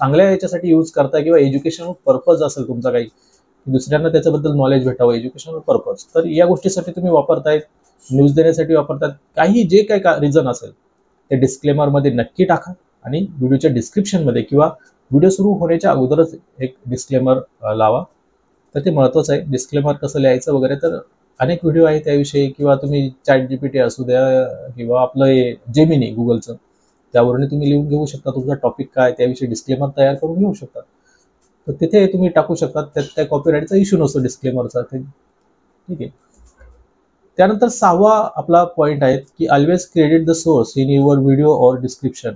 चांगल्या याच्यासाठी यूज करताय किंवा एज्युकेशनल पर्पज असेल तुमचा काही, दुसऱ्यांना त्याच्याबद्दल नॉलेज भेटावं, एज्युकेशनल पर्पज, तर या गोष्टीसाठी तुम्ही वापरतायत, न्यूज देण्यासाठी वापरतात, काही जे काही रिझन असेल ते डिस्क्लेमरमध्ये नक्की टाका. आणि व्हिडिओच्या डिस्क्रिप्शनमध्ये किंवा व्हिडिओ सुरू होण्याच्या अगोदरच एक डिस्क्लेमर लावा. तर ते महत्त्वाचं आहे. डिस्क्लेमर कसं लिहायचं वगैरे तर अनेक व्हिडिओ आहे त्याविषयी, किंवा तुम्ही ChatGPT असू द्या किंवा आपलं हे जेमिनी गुगलचं, त्यावरून तुम्ही लिहून घेऊ शकता तुमचा टॉपिक काय त्याविषयी डिस्क्लेमर तयार करून घेऊ शकता. तर तिथे तुम्ही टाकू शकता. त्यात त्या कॉपीराईटचा इश्यू नसतो डिस्क्लेमरचा. ठीक आहे. त्यानंतर 6वा आपला पॉईंट आहे की always credit the source in your video or description,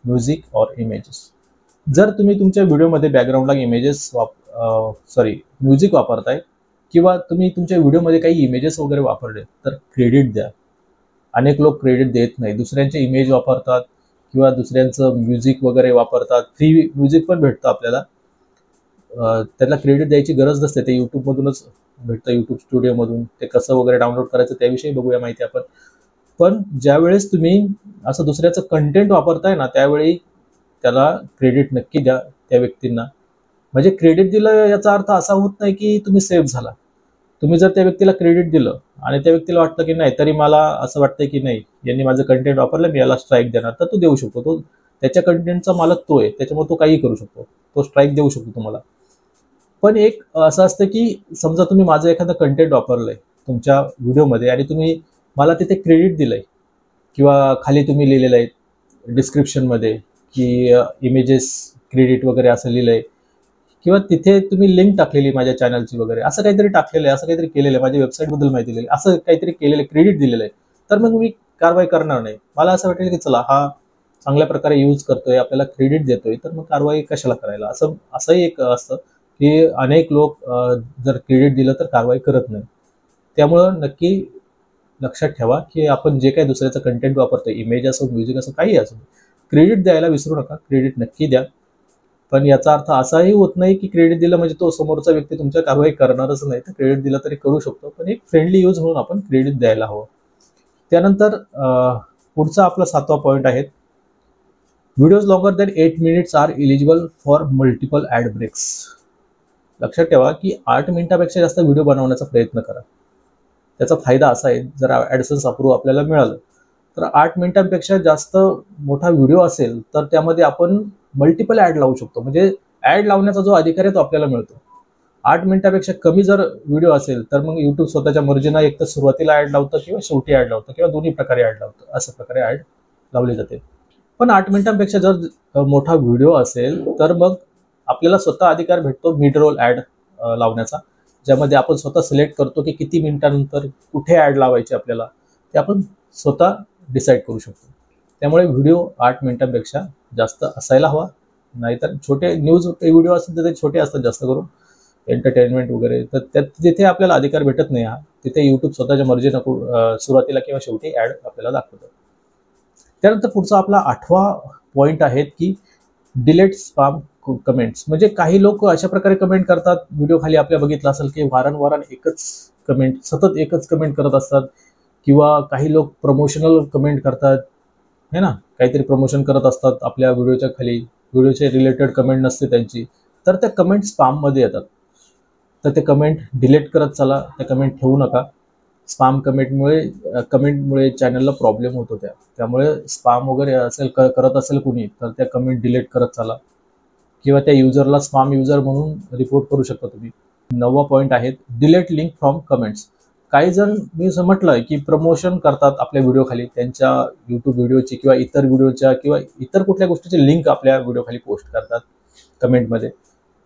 music or images. जर तुम्ही तुमच्या व्हिडिओमध्ये बॅकग्राऊंडला म्युझिक वापरताय किंवा तुम्ही तुमच्या व्हिडिओमध्ये काही इमेजेस वगैरे वापरले, तर क्रेडिट द्या. अनेक लोक क्रेडिट देत नाही, दुसऱ्यांचे इमेज वापरतात किंवा दुसऱ्यांचं म्युझिक वगैरे वापरतात. फ्री म्युझिक पण भेटतं आपल्याला, त्याला क्रेडिट द्यायची गरज नसते, ते यूट्यूबमधूनच भेटतं, यूट्यूब स्टुडिओमधून. ते कसं वगैरे डाउनलोड करायचं त्याविषयी बघूया माहिती आपण. पण ज्यावेळेस तुम्ही असं दुसऱ्याचं कंटेंट वापरताय ना, त्यावेळी त्याला क्रेडिट नक्की द्या त्या व्यक्तींना. म्हणजे क्रेडिट दिलं याचा अर्थ असा होत नाही की तुम्ही सेफ झाला. तुम्ही जर त्या व्यक्तीला क्रेडिट दिलं आणि त्या व्यक्तीला वाटतं की नाही, तरी मला असं वाटतंय की नाही यांनी माझं कंटेंट वापरलं, मी याला स्ट्राईक देणार, तर तो देऊ शकतो. तो त्याच्या कंटेंटचा मालक तो आहे, त्याच्यामुळे तो काही करू शकतो, तो स्ट्राईक देऊ शकतो तुम्हाला. पण एक असं असतं की समजा तुम्ही माझं एखादं कंटेंट वापरलंय तुमच्या व्हिडिओमध्ये आणि तुम्ही मला तिथे क्रेडिट दिलंय किंवा खाली तुम्ही लिहिलेलं आहे डिस्क्रिप्शनमध्ये की इमेजेस क्रेडिट वगैरे असं लिहिलंय, किंवा तिथे तुम्ही लिंक टाकलेली माझ्या चॅनलची वगैरे, असं काहीतरी टाकलेलं आहे, असं काहीतरी केलेलं आहे, माझ्या वेबसाईटबद्दल माहिती दिलेली, असं काहीतरी केलेलं, क्रेडिट दिलेलं आहे, तर मग मी कारवाई करणार नाही. मला असं वाटेल की चला हा चांगल्या प्रकारे यूज करतोय, आपल्याला क्रेडिट देतोय, तर मग कारवाई कशाला करायला. असंही एक असतं की अनेक लोक जर क्रेडिट दिलं तर कारवाई करत नाही. त्यामुळं नक्की लक्षात ठेवा की आपण जे काही दुसऱ्याचं कंटेंट वापरतोय, इमेज असो, म्युझिक असो, काही असो, क्रेडिट द्यायला विसरू नका. क्रेडिट नक्की द्या. पण याचा अर्थ असाही होत नाही की क्रेडिट दिलं म्हणजे तो समोरचा व्यक्ती तुमच्या कारवाई करणारच नाही. तर क्रेडिट दिला तरी करू शकतो, पण एक फ्रेंडली यूज म्हणून आपण क्रेडिट द्यायला हवं. त्यानंतर पुढचा आपला 7वा पॉईंट आहे, videos longer than 8 minutes are eligible for multiple ad breaks. लक्षात ठेवा की 8 मिनिटापेक्षा जास्त व्हिडिओ बनवण्याचा प्रयत्न करा. त्याचा फायदा असा आहे, जर ॲडसन्स अप्रूव्ह आपल्याला मिळालं तर 8 मिनिटांपेक्षा जास्त मोठा व्हिडिओ असेल तर त्यामध्ये आपण मल्टिपल ॲड लावू शकतो. म्हणजे ॲड लावण्याचा जो अधिकार आहे तो आपल्याला मिळतो. 8 मिनिटापेक्षा कमी जर व्हिडिओ असेल तर मग यूट्यूब स्वतःच्या मर्जीनं एक तर सुरुवातीला ॲड लावतं किंवा शेवटी ॲड लावतं किंवा दोन्ही प्रकारे ॲड लावतं. अशा प्रकारे ॲड लावली जाते. पण 8 मिनिटांपेक्षा जर मोठा व्हिडिओ असेल तर मग आपल्याला स्वतः अधिकार भेटतो मिड रोल ॲड लावण्याचा, ज्यामध्ये आपण स्वतः सिलेक्ट करतो की किती मिनिटांनंतर कुठे ॲड लावायची आपल्याला, ते आपण स्वतः डिसाईड करू शकतो. त्यामुळे व्हिडिओ 8 मिनिटांपेक्षा जास्त असायला हवा. नाहीतर छोटे न्यूज व्हिडिओ असतील तर ते छोटे असतात जास्त करून, एंटरटेनमेंट वगैरे, तर त्यात तिथे आपल्याला अधिकार भेटत नाही. तिथे यूट्यूब स्वतःच्या मर्जीनं सुरुवातीला किंवा शेवटी ॲड आपल्याला दाखवतं. त्यानंतर पुढचा आपला 8वा पॉईंट आहे की डिलीट स्पॅम कमेंट्स. म्हणजे काही लोक अशा प्रकारे कमेंट करतात, व्हिडिओ खाली आपल्या बघितलं असेल की वारंवार एकच कमेंट, सतत एकच कमेंट करत असतात, किंवा काही लोक प्रमोशनल कमेंट करतात, है ना, काहीतरी प्रमोशन करत असतात आपल्या व्हिडिओच्या खाली, व्हिडिओच्या रिलेटेड कमेंट नसते त्यांची, तर त्या कमेंट स्पॅममध्ये येतात. तर ते कमेंट डिलीट करत चला, त्या कमेंट ठेवू नका. स्पॅम कमेंटमुळे चॅनलला प्रॉब्लेम होतो. त्यामुळे स्पॅम वगैरे करत असेल कुणी तर त्या कमेंट डिलीट करत चला, किंवा त्या युजरला स्पॅम युजर म्हणून रिपोर्ट करू शकता तुम्ही. 9वा पॉईंट आहे डिलीट लिंक फ्रॉम कमेंट्स. काही जण मी असं म्हटलं की प्रमोशन करतात आपल्या व्हिडिओ खाली, त्यांच्या यूट्यूब व्हिडिओची किंवा इतर व्हिडिओच्या किंवा इतर कुठल्या गोष्टीची लिंक आपल्या व्हिडिओ खाली पोस्ट करतात कमेंटमध्ये,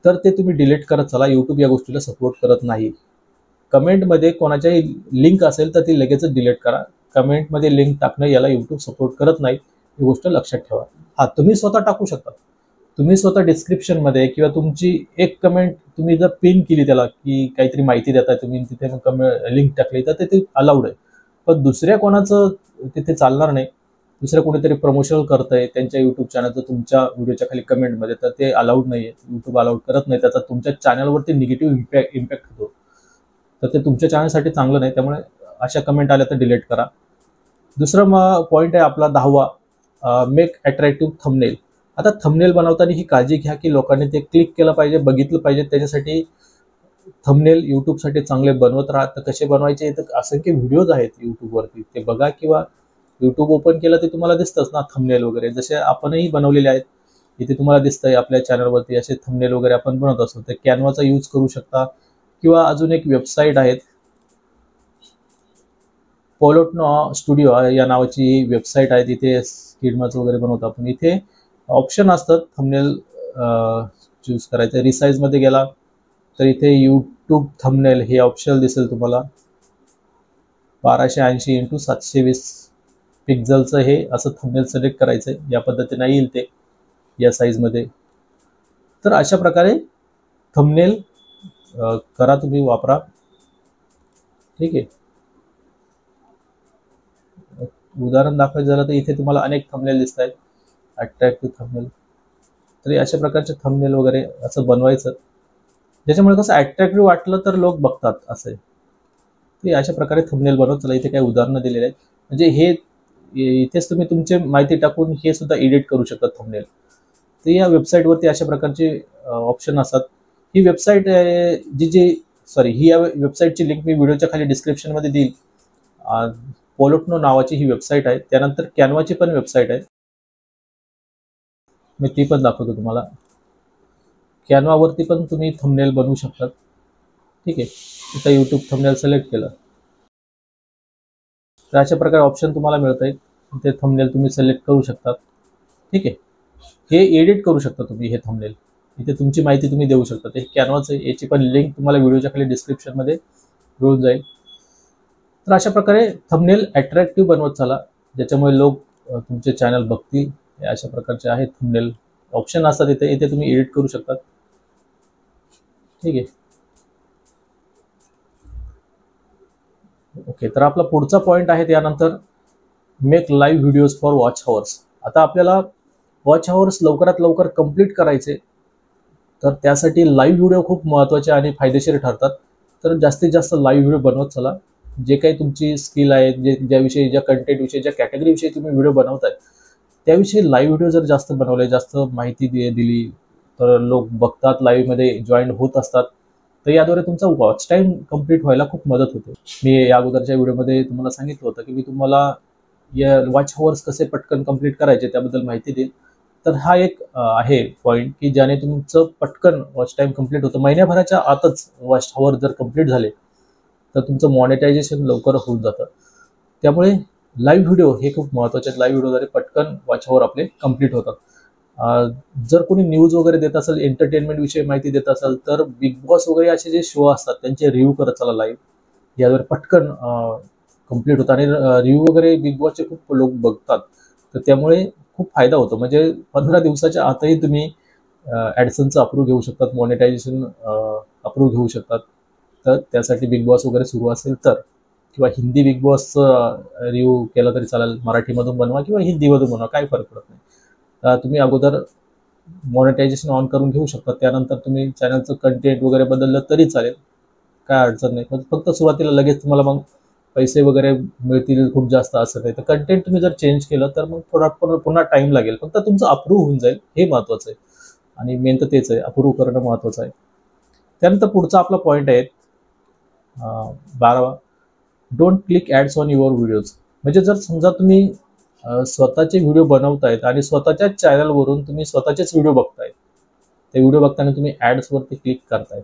तर ते तुम्ही डिलीट करत चला. यूट्यूब या गोष्टीला सपोर्ट करत नाही. कमेंटमध्ये कोणाच्याही लिंक असेल तर ती लगेचच डिलीट करा. कमेंटमध्ये लिंक टाकणं याला यूट्यूब सपोर्ट करत नाही, ही गोष्ट लक्षात ठेवा. तुम्ही स्वतः टाकू शकता. तुम्ही स्वतः डिस्क्रिप्शनमध्ये किंवा तुमची एक कमेंट तुम्ही जर पिन केली त्याला, की काहीतरी माहिती देताय तुम्ही, तिथे मग लिंक टाकली तर ते अलाउड आहे. पण दुसऱ्या कोणाचं तिथे चालणार नाही. दुसरं कोणीतरी प्रमोशन करतंय त्यांच्या यूट्यूब चॅनलचं तुमच्या व्हिडिओच्या खाली कमेंटमध्ये, तर ते अलाउड नाही आहे. यूट्यूब अलाउड करत नाही. त्याचा तुमच्या चॅनलवरती निगेटिव्ह इम्पॅक्ट होतो. तर ते तुमच्या चॅनलसाठी चांगलं नाही. त्यामुळे अशा कमेंट आल्या तर डिलीट करा. दुसरं पॉईंट आहे आपला 10वा, मेक अट्रॅक्टिव्ह थंबनेल. आता थंबनेल बनवताना ही काळजी घ्या की लोकांनी ते क्लिक केलं पाहिजे, बघितलं पाहिजे. त्याच्यासाठी थंबनेल यूट्यूबसाठी चांगले बनवत राहा. तर कसे बनवायचे, तर असंख्य व्हिडिओज आहेत यूट्यूबवरती, ते बघा, किंवा यूट्यूब ओपन केलं ते तुम्हाला दिसतंच ना थंबनेल वगैरे, जसे आपणही बनवलेले आहेत. इथे तुम्हाला दिसतंय आपल्या चॅनलवरती असे थंबनेल वगैरे आपण बनवत असतो. तर कॅनवाचा यूज करू शकता, किंवा अजून एक वेबसाईट आहे पोलोटनो स्टुडिओ या नावाची वेबसाईट आहे. तिथे स्किडमाचं वगैरे बनवतो आपण. इथे ऑप्शन असतात थंबनेल चूज करायचं. रिसाईजमध्ये गेला तर इथे यूट्यूब थंबनेल हे ऑप्शन दिसेल तुम्हाला. 1280x720 पिक्झलचं हे असं थंबनेल सिलेक्ट करायचं आहे. या पद्धतीने येईल ते या साईजमध्ये. तर अशा प्रकारे थंबनेल करा, तुम्ही वापरा. ठीक आहे. उदाहरण दाखवायचं झालं तर इथे तुम्हाला अनेक थंबनेल दिसत आहेत, अट्रॅक्टिव्ह थंबनेल. तरी अशा प्रकारचे थंबनेल वगैरे असं बनवायचं, ज्याच्यामुळे कसं अट्रॅक्टिव्ह वाटलं तर लोक बघतात असं आहे. ते अशा प्रकारे थंबनेल बनवत चला. इथे काही उदाहरणं दिलेली आहेत. म्हणजे हे इथेच तुम्ही तुमची माहिती टाकून हे सुद्धा एडिट करू शकता थंबनेल. तर या वेबसाईटवरती अशा प्रकारचे ऑप्शन असतात. ही वेबसाईट ही या वेबसाईटची लिंक मी व्हिडिओच्या खाली डिस्क्रिप्शनमध्ये देईल. पोलोटनो नावाची ही वेबसाईट आहे. त्यानंतर कॅनवाची पण वेबसाईट आहे, मी ती पण दाखवतो तुम्हाला. कॅनवावरती पण तुम्ही थंबनेल बनवू शकतात. ठीक आहे. इथं यूट्यूब थंबनेल सिलेक्ट केलं तर अशा प्रकारे ऑप्शन तुम्हाला मिळत आहेत. ते थंबनेल तुम्ही सिलेक्ट करू शकतात. ठीक आहे. हे एडिट करू शकता तुम्ही हे थंबनेल. इथे तुमची माहिती तुम्ही देऊ शकता. ते कॅनवाचं, याची पण लिंक तुम्हाला व्हिडिओच्या खाली डिस्क्रिप्शनमध्ये मिळून जाईल. तर अशा प्रकारे थंबनेल अट्रॅक्टिव्ह बनवत चला, ज्याच्यामुळे लोक तुमचे चॅनल बघतील. हे अशा प्रकारचे आहेत थंबनेल ऑप्शन असतात. इथे तुम्ही एडिट करू शकतात. ठीक आहे. ओके. तर आपला पुढचा पॉईंट आहे त्यानंतर make live videos for watch hours. आता आपल्याला वॉच हॉवर्स लवकरात लवकर कंप्लीट करायचे, तर त्यासाठी लाईव्ह व्हिडिओ खूप महत्त्वाचे आणि फायदेशीर ठरतात. तर जास्तीत जास्त लाईव्ह व्हिडिओ बनवत चला. जे काही तुमची स्किल आहे, ज्याविषयी, ज्या कंटेंटविषयी, ज्या कॅटेगरीविषयी तुम्ही व्हिडिओ बनवताय, त्याविषयी लाईव्ह व्हिडिओ जर जास्त बनवले, जास्त माहिती दिली, तर लोक बघतात, लाईव्हमध्ये जॉईन होत असतात. तर याद्वारे तुमचा वॉच टाईम कंप्लीट व्हायला खूप मदत होते. मी या अगोदरच्या व्हिडिओमध्ये तुम्हाला सांगितलं होतं की मी तुम्हाला या वॉच हॉवर्स कसे पटकन कंप्लीट करायचे त्याबद्दल माहिती देईल. तर हा एक आहे पॉईंट की ज्याने तुमचं पटकन वॉच टाईम कंप्लीट होतं. महिन्याभराच्या आतच वॉच हॉवर जर कंप्लीट झाले तर तुमचं मॉनिटायझेशन लवकर होऊन जातं. त्यामुळे लाईव्ह व्हिडिओ हे खूप महत्त्वाचे आहेत. लाईव्ह व्हिडिओद्वारे पटकन वॉचवर आपले कंप्लीट होतात. जर कोणी न्यूज वगैरे देत असेल, एंटरटेनमेंट विषयी माहिती देत असेल, तर बिग बॉस वगैरे असे जे शो असतात त्यांचे रिव्ह्यू करत चला लाईव्ह. याद्वारे पटकन कंप्लीट होतं आणि रिव्ह्यू वगैरे बिग बॉसचे खूप लोक बघतात. तर त्यामुळे खूप फायदा होतो. म्हणजे 15 दिवसाच्या आतही तुम्ही ॲडसनचं अप्रूव्ह घेऊ शकतात, मॉनिटायझेशन अप्रूव्ह घेऊ शकतात. तर त्यासाठी बिग बॉस वगैरे सुरू असेल तर, किंवा हिंदी बिग बॉसचं रिव्ह्यू केला तरी चालेल. मराठीमधून बनवा किंवा हिंदीमधून बनवा, काही फरक पडत नाही. तुम्ही अगोदर मॉनिटायझेशन ऑन करून घेऊ शकता. त्यानंतर तुम्ही चॅनलचं कंटेंट वगैरे बदललं तरी चालेल, काय अडचण नाही. पण फक्त सुरुवातीला लगेच तुम्हाला मग पैसे वगैरे मिळतील खूप जास्त असं नाही. तर कंटेंट तुम्ही जर चेंज केलं तर मग थोडा पुन्हा टाईम लागेल. फक्त तुमचं अप्रूव्ह होऊन जाईल, हे महत्त्वाचं आहे. आणि मेन तर तेच आहे, अप्रूव्ह करणं महत्त्वाचं आहे. त्यानंतर पुढचा आपला पॉईंट आहे 12वा, don't click ads on your videos. म्हणजे जर समजा तुम्ही स्वतःचे व्हिडिओ बनवतायत आणि स्वतःच्याच चॅनलवरून तुम्ही स्वतःचेच व्हिडिओ बघतायत, ते व्हिडिओ बघताना तुम्ही ॲड्सवरती क्लिक करतायत,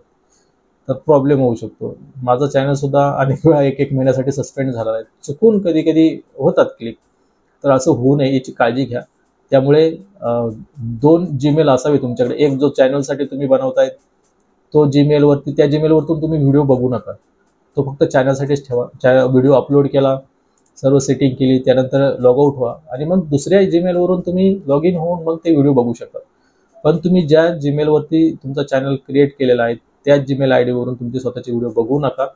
तर प्रॉब्लेम होऊ शकतो. माझं चॅनलसुद्धा अनेक वेळा 1-1 महिन्यासाठी सस्पेंड झाला आहे. चुकून कधी कधी होतात क्लिक. तर असं होऊ नये याची काळजी घ्या. त्यामुळे 2 जीमेल असावे तुमच्याकडे. एक जो चॅनलसाठी तुम्ही बनवतायत तो जीमेलवरती, त्या जीमेलवरतून तुम्ही व्हिडिओ बघू नका. तो फक्त चॅनलसाठीच ठेवा. व्हिडिओ अपलोड केला, सर्व सेटिंग केली, त्यानंतर लॉग आउट व्हा आणि मग दुसऱ्या जीमेलवरून तुम्ही लॉग इन होऊन मग ते व्हिडिओ बघू शकता. पण तुम्ही ज्या जीमेलवरती तुमचा चॅनल क्रिएट केलेला आहे त्याच जीमेल आय डीवरून तुमचे स्वतःचे व्हिडिओ बघू नका.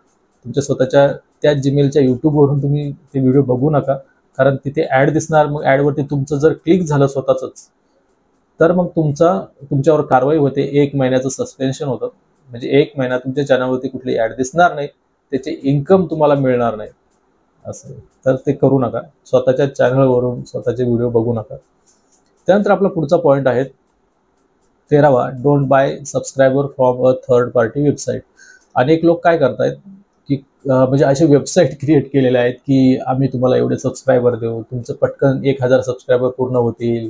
तुमच्या स्वतःच्या त्याच जीमेलच्या यूट्यूबवरून तुम्ही ते व्हिडिओ बघू नका, कारण तिथे ॲड दिसणार. मग ॲडवरती तुमचं जर क्लिक झालं स्वतःचंच, तर मग तुमच्यावर कारवाई होते. 1 महिन्याचं सस्पेन्शन होतं. म्हणजे 1 महिना तुमच्या चॅनलवरती कुठली ॲड दिसणार नाही, त्याचे इन्कम तुम्हाला मिळणार नाही असं. तर ते करू नका. स्वतःच्या चॅनलवरून स्वतःचे व्हिडिओ बघू नका. त्यानंतर आपला पुढचा पॉईंट आहे 13वा, don't buy subscriber from a third party website. अनेक लोक काय करतायत की म्हणजे असे वेबसाईट क्रिएट केलेले आहेत की आम्ही तुम्हाला एवढे सबस्क्रायबर देऊ, तुमचं पटकन 1000 सबस्क्रायबर पूर्ण होतील,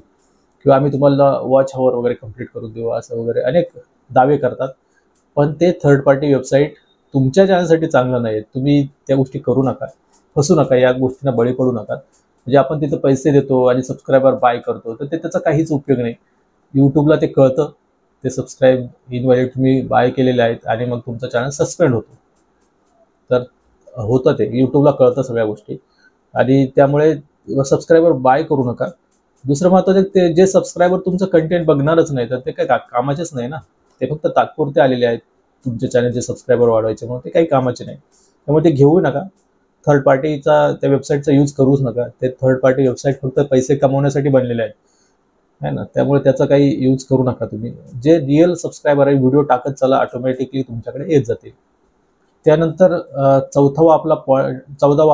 किंवा आम्ही तुम्हाला वॉच हॉवर वगैरे कंप्लीट करून देऊ, असं वगैरे अनेक दावे करतात. पण ते थर्ड पार्टी वेबसाईट तुमच्या चॅनलसाठी चांगलं नाही. तुम्ही त्या गोष्टी करू नका, फसू नका, या गोष्टींना बळी पडू नका. म्हणजे आपण तिथं पैसे देतो आणि सबस्क्रायबर बाय करतो, तर त्याचा काहीच उपयोग नाही. यूट्यूबला ते कळतं, ते सबस्क्राईब इनव्हॅलिड तुम्ही बाय केलेले आहेत आणि मग तुमचं चॅनल सस्पेंड होतो. तर होतं ते, यूट्यूबला कळतं सगळ्या गोष्टी. आणि त्यामुळे सबस्क्रायबर बाय करू नका. दुसरं महत्त्वाचं, ते जे सबस्क्रायबर तुमचं कंटेंट बघणारच नाही, तर ते काही कामाचेच नाही ना. ते फक्त तात्पुरते आलेले आहेत तुमच्या चॅनलचे सबस्क्रायबर वाढवायचे, म्हणून ते काही कामाचे नाही. त्यामुळे ते घेऊ नका. थर्ड पार्टीचा त्या वेबसाईटचा यूज करूच नका. ते थर्ड पार्टी वेबसाईट फक्त पैसे कमवण्यासाठी बनलेले आहेत, है ना. त्यामुळे त्याचा काही यूज करू नका तुम्ही. जे रिअल सबस्क्रायबर आहे, व्हिडिओ टाकत चला, ऑटोमॅटिकली तुमच्याकडे येत जातील. त्यानंतर 14वा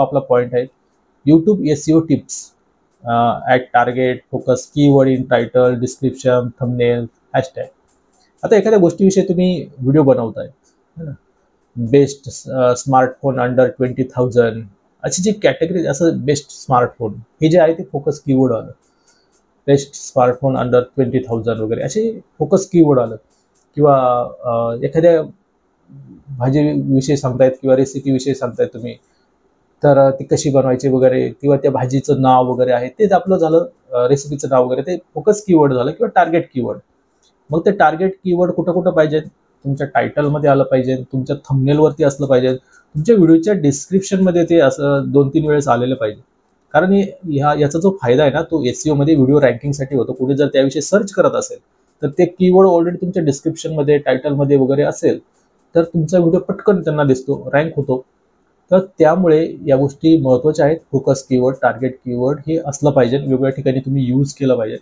आपला पॉईंट आहे YouTube SEO tips. At target, focus keyword in title, description, thumbnail, hashtag. आता एखाद्या गोष्टीविषयी तुम्ही व्हिडिओ बनवताय, है ना, बेस्ट स्मार्टफोन अंडर 20,000, अशी जी कॅटेगरी, असं बेस्ट स्मार्टफोन हे जे आहे ते फोकस कीवर्ड आलं. बेस्ट स्मार्टफोन अंडर 20,000 वगैरे असे फोकस कीवर्ड आलं. किंवा एखाद्या भाजीविषयी सांगतायत किंवा रेसिपीविषयी सांगतायत तुम्ही, तर ती कशी बनवायची वगैरे, किंवा त्या भाजीचं नाव वगैरे आहे तेच आपलं झालं, रेसिपीचं नाव वगैरे, ते फोकस कीवर्ड झालं किंवा टार्गेट कीवर्ड. मग ते टार्गेट कीवर्ड कुठं कुठं पाहिजे? तुमच्या टायटलमध्ये आलं पाहिजे, तुमच्या थंबनेलवरती असलं पाहिजे, तुमच्या व्हिडिओच्या डिस्क्रिप्शनमध्ये ते असं 2-3 वेळेस आलेलं पाहिजे. कारण याचा जो फायदा आहे ना, तो SEOमध्ये व्हिडिओ रँकिंगसाठी होतो. कुणी जर त्याविषयी सर्च करत असेल तर ते कीवर्ड ऑलरेडी तुमच्या डिस्क्रिप्शनमध्ये, टायटलमध्ये वगैरे असेल, तर तुमचा व्हिडिओ पटकन त्यांना दिसतो, रँक होतो. तर त्यामुळे या गोष्टी महत्त्वाच्या आहेत. फोकस कीवर्ड, टार्गेट कीवर्ड हे असलं पाहिजे, वेगवेगळ्या ठिकाणी तुम्ही यूज केलं पाहिजे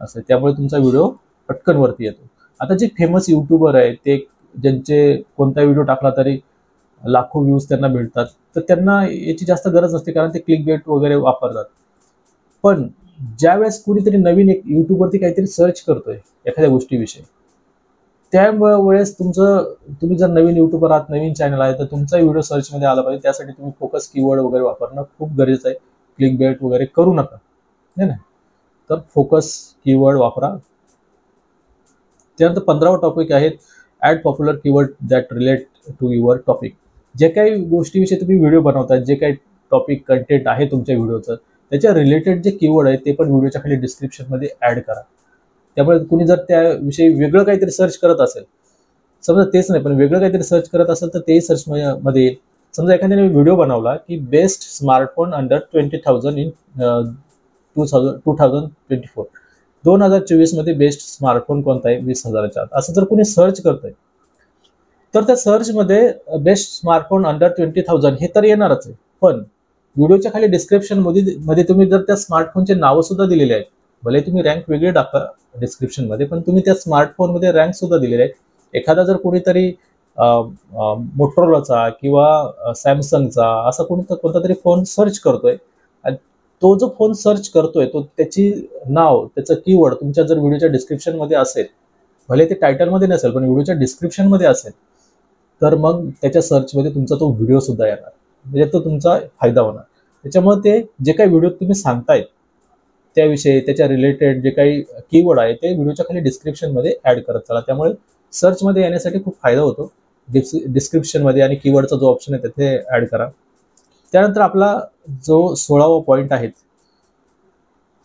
असं. त्यामुळे तुमचा व्हिडिओ पटकन वरती येतो. आता जे फेमस यूट्यूबर आहेत, ते ज्यांचे कोणता व्हिडिओ टाकला तरी लाखो व्ह्यूज त्यांना मिळतात, तर त्यांना याची जास्त गरज नसते, कारण ते क्लिक बेट वगैरे वापरतात. पण ज्यावेळेस कुणीतरी नवीन एक यूट्यूबवरती काहीतरी सर्च करतोय एखाद्या गोष्टीविषयी, त्यावेळेस तुम्ही जर नवीन यूट्यूबर आहात, नवीन चॅनल आहे, तर तुमचा व्हिडिओ सर्चमध्ये आला पाहिजे. त्यासाठी तुम्ही फोकस कीवर्ड वगैरे वापरणं खूप गरजेचं आहे. क्लिक बेट वगैरे करू नका, है ना. तर फोकस कीवर्ड वापरा. त्यानंतर 15वा टॉपिक आहे add popular keyword that relate to your topic. जे काही गोष्टीविषयी तुम्ही व्हिडिओ बनवताय, जे काही टॉपिक कंटेंट आहे तुमच्या व्हिडिओचं त्याच्या रिलेटेड जे कीवर्ड आहे ते पण व्हिडिओच्या खाली डिस्क्रिप्शनमध्ये ॲड करा. त्यामुळे कुणी जर त्याविषयी वेगळं काहीतरी सर्च करत असेल, समजा तेच नाही पण वेगळं काहीतरी सर्च करत असेल तर तेही सर्च मध्ये येईल. समजा एखाद्याने व्हिडिओ बनवला की बेस्ट स्मार्टफोन अंडर 20,000 इन 2024, 2024 मध्ये बेस्ट स्मार्टफोन कोणता आहे 20,000च्या आत, असं जर कोणी सर्च करतंय तर त्या सर्चमध्ये बेस्ट स्मार्टफोन अंडर 20,000 हे तर येणारच आहे. पण व्हिडिओच्या खाली डिस्क्रिप्शन मध्ये तुम्ही जर त्या स्मार्टफोनचे नावं सुद्धा दिलेले आहेत, भले तुम्ही रँक वेगळी टाका डिस्क्रिप्शनमध्ये पण तुम्ही त्या स्मार्टफोनमध्ये रँक सुद्धा दिलेले आहेत. एखादा जर कोणीतरी मोटोरोलाचा किंवा सॅमसंगचा असा कोणता तरी फोन सर्च करतोय आणि तो जो फोन सर्च करतोय तो त्याची नाव त्याचं कीवर्ड तुमच्या जर व्हिडिओच्या डिस्क्रिप्शनमध्ये असेल, भले ते टायटलमध्ये नसेल पण व्हिडिओच्या डिस्क्रिप्शनमध्ये असेल, तर मग त्याच्या सर्चमध्ये तुमचा तो व्हिडिओ सुद्धा येणार, म्हणजे तो तुमचा फायदा होणार. त्याच्यामुळे ते जे काही व्हिडिओ तुम्ही सांगताय त्याविषयी त्याच्या रिलेटेड जे काही कीवर्ड आहे ते व्हिडिओच्या खाली डिस्क्रिप्शनमध्ये ॲड करत चला. त्यामुळे सर्चमध्ये येण्यासाठी खूप फायदा होतो. डिस्क्रिप्शनमध्ये आणि कीवर्डचा जो ऑप्शन आहे तिथे ॲड करा. त्यानंतर आपला जो 16वा पॉईंट आहे,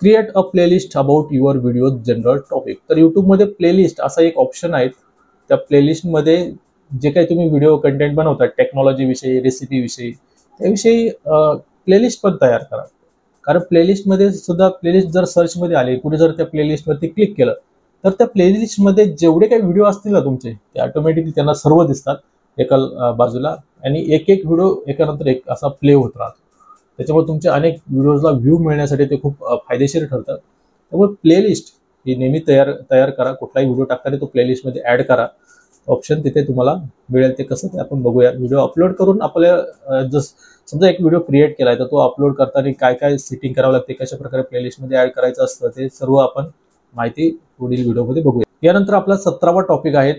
create a playlist about your video general topic. तर यूट्यूबमध्ये प्लेलिस्ट असा एक ऑप्शन आहे. त्या प्लेलिस्टमध्ये जे काही तुम्ही व्हिडिओ कंटेंट बनवतात टेक्नॉलॉजीविषयी, रेसिपीविषयी, त्याविषयी प्लेलिस्ट पण तयार करा. कारण प्लेलिस्टमध्ये सुद्धा प्लेलिस्ट जर सर्चमध्ये आली, कुठे जर त्या प्लेलिस्टवरती क्लिक केलं तर त्या प्लेलिस्टमध्ये जेवढे काही व्हिडिओ असतील ना तुमचे ते ऑटोमॅटिकली त्यांना सर्व दिसतात एका बाजूला आणि एक एक व्हिडिओ एकानंतर एक असा प्ले होत राहतो. त्याच्यामुळे तुमच्या अनेक व्हिडिओजला व्ह्यू मिळण्यासाठी ते खूप फायदेशीर ठरतं. त्यामुळे प्लेलिस्ट ही नेहमी तयार करा. कुठलाही व्हिडिओ टाकताना तो प्लेलिस्टमध्ये ॲड करा. ऑप्शन तिथे तुम्हाला मिळेल. ते कसं ते आपण बघूया. व्हिडिओ अपलोड करून आपल्या समजा एक व्हिडिओ क्रिएट केला आहे तर तो अपलोड करताना काय काय सेटिंग करावं लागते, कशा प्रकारे प्लेलिस्टमध्ये ॲड करायचं असतं ते सर्व आपण माहिती पुढील व्हिडिओमध्ये बघूया. यानंतर आपला 17वा टॉपिक आहे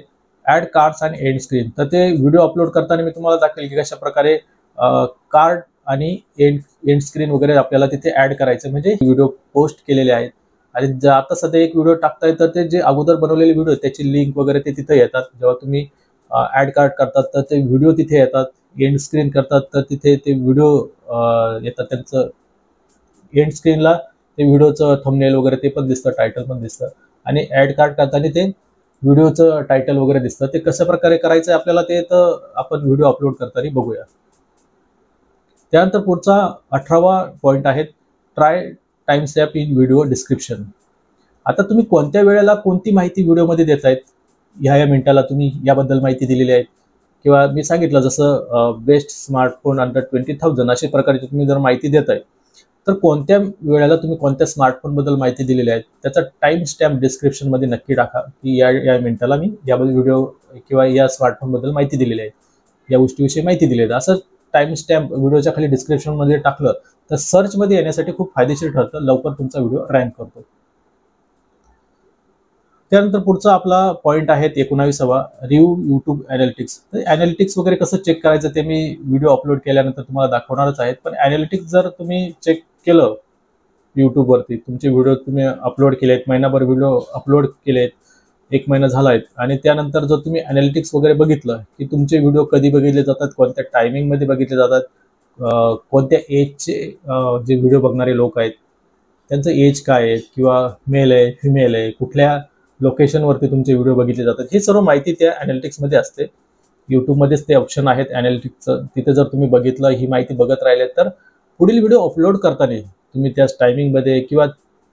ॲड कार्ड्स आणि एंड स्क्रीन. तर ते व्हिडिओ अपलोड करताना मी तुम्हाला दाखवेल की कशा प्रकारे कार्ड आणि एंड स्क्रीन वगैरे आपल्याला तिथे ॲड करायचं, म्हणजे व्हिडिओ पोस्ट केलेले आहेत. आणि आता सध्या एक व्हिडिओ टाकताय तर ते जे अगोदर बनवलेले व्हिडिओ त्याची लिंक वगैरे ते तिथे येतात. जेव्हा तुम्ही ॲड कार्ड करतात तर ते व्हिडिओ तिथे येतात. एंड स्क्रीन करतात तर तिथे ते व्हिडिओ येतात. त्यांचं एंड स्क्रीनला ते व्हिडिओचं थंबनेल वगैरे ते पण दिसतं, टायटल पण दिसतं. आणि ॲड कार्ड करताना ते व्हिडिओचं टायटल वगैरे दिसतं. ते कशा प्रकारे करायचं आपल्याला ते तर आपण व्हिडिओ अपलोड करताना बघूया. त्यानंतर पुढचा 18वा पॉईंट आहे try time stamp in video description. आता तुम्ही कोणत्या वेळेला कोणती माहिती व्हिडिओमध्ये देतायत, ह्या मिनिटाला तुम्ही याबद्दल माहिती दिलेली आहे किंवा मी सांगितलं जसं बेस्ट स्मार्टफोन अंडर 20,000 अशा प्रकारची तुम्ही जर माहिती देताय तर कोणत्या वेळेला तुम्ही कोणत्या स्मार्टफोनबद्दल माहिती दिलेली आहे त्याचा टाइम स्टॅम्प डिस्क्रिप्शनमध्ये नक्की टाका की या मिनिटाला मी याबद्दल व्हिडिओ किंवा या स्मार्टफोनबद्दल माहिती दिलेली आहे, या गोष्टीविषयी माहिती दिली आहे. असं टाइम स्टॅम्प व्हिडिओच्या खाली डिस्क्रिप्शनमध्ये टाकलं तर सर्चमध्ये येण्यासाठी खूप फायदेशीर ठरतं, लवकर तुमचा व्हिडिओ रँक करतो. त्यानंतर पुढचा आपला पॉईंट आहे 19वा रिव्ह्यू यूट्यूब ॲनालिटिक्स. तर ॲनालिटिक्स वगैरे कसं चेक करायचं ते मी व्हिडिओ अपलोड केल्यानंतर तुम्हाला दाखवणारच आहेत. पण ॲनालिटिक्स जर तुम्ही चेक केलं यूट्यूबवरती, तुमचे व्हिडिओ तुम्ही अपलोड केलेत, महिनाभर व्हिडिओ अपलोड केलेत, 1 महिना झाला आहे आणि त्यानंतर जर तुम्ही ॲनालिटिक्स वगैरे बघितलं की तुमचे व्हिडिओ कधी बघितले जातात, कोणत्या टायमिंगमध्ये बघितले जातात, कोणत्या एजचे जे व्हिडिओ बघणारे लोक आहेत त्यांचं एज काय आहे किंवा मेल आहे फिमेल आहे, कुठल्या लोकेशनवरती तुमचे व्हिडिओ बघितले जातात, ही सर्व माहिती त्या ॲनालिटिक्समध्ये असते. यूट्यूबमध्येच ते ऑप्शन आहेत ॲनालिटिक्सचं. तिथे जर तुम्ही बघितलं, ही माहिती बघत राहिले तर पुढील व्हिडिओ अपलोड करताना तुम्ही त्याच टायमिंगमध्ये किंवा